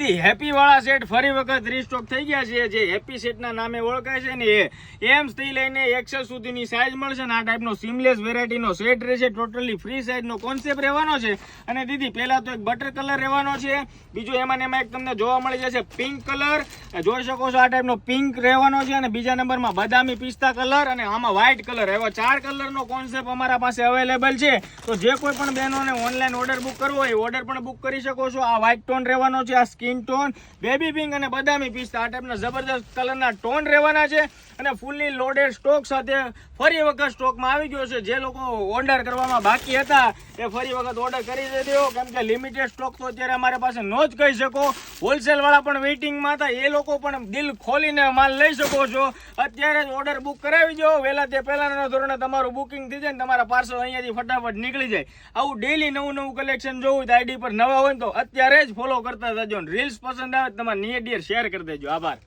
Happy વાળા set ફરી વખત રીસ્ટોક થઈ ગયા છે. જે હેપી સેટના નામે ઓળખાય છે ને એ એમ્સ થી લઈને એક્સેલ સુધીની સાઈઝ મળશે ને આ ટાઈપનો સીમલેસ વેરાયટીનો સેટ રહેશે. ટોટલી ફ્રી સાઈઝનો કોન્સેપ્ટ રહેવાનો છે. અને દીદી પહેલા તો એક બટર કલર રહેવાનો છે, બીજું એમાં એક તમને જોવા મળી જશે પિંક કલર, જોઈ શકો છો આ ટાઈપનો પિંક રહેવાનો છે. અને બીજા નંબરમાં બદામી પિસ્તા કલર અને આમાં વ્હાઇટ કલર. એવા 4 કલરનો કોન્સેપ્ટ અમારા પાસે અવેલેબલ છે. તો જે કોઈ પણ બહેનોને ઓનલાઈન ઓર્ડર બુક કરવો હોય ઓર્ડર પણ બુક કરી શકો છો. આ વ્હાઇટ ટોન રહેવાનો છે, આ સ્કિન ટોન, બેબી પિંક અને બદામી પિસ્તા, આ ટાઈપના જબરદસ્ત કલરના ટોન રહેવાના છે. અને ફૂલ્લી લોડેડ સ્ટોક સાથે ફરી વખત સ્ટોકમાં આવી ગયો છે. જે લોકો ઓર્ડર કરવામાં બાકી હતા એ ફરી વખત ઓર્ડર કરી દેજો, કેમ કે લિમિટેડ સ્ટોક તો અત્યારે અમારી પાસે નો જ કહી શકો. હોલસેલ વાળા પણ વેઇટિંગમાં હતા, એ લોકો પણ દિલ ખોલીને માલ લઈ શકો છો. અત્યારે જ ઓર્ડર બુક કરાવી દો વહેલા, તે પહેલાના ધોરણે તમારું બુકિંગ થઈ જાય ને તમારા પાર્સલ અહીંયાથી ફટાફટ નીકળી જાય. આવું ડેઈલી નવું કલેક્શન જોવું તો આઈડી પર નવા હોય તો અત્યારે જ ફોલો કરતા જજો. રીલ્સ પસંદ આવે તમારે નિયર ડિયર શેર કરી દેજો. આભાર.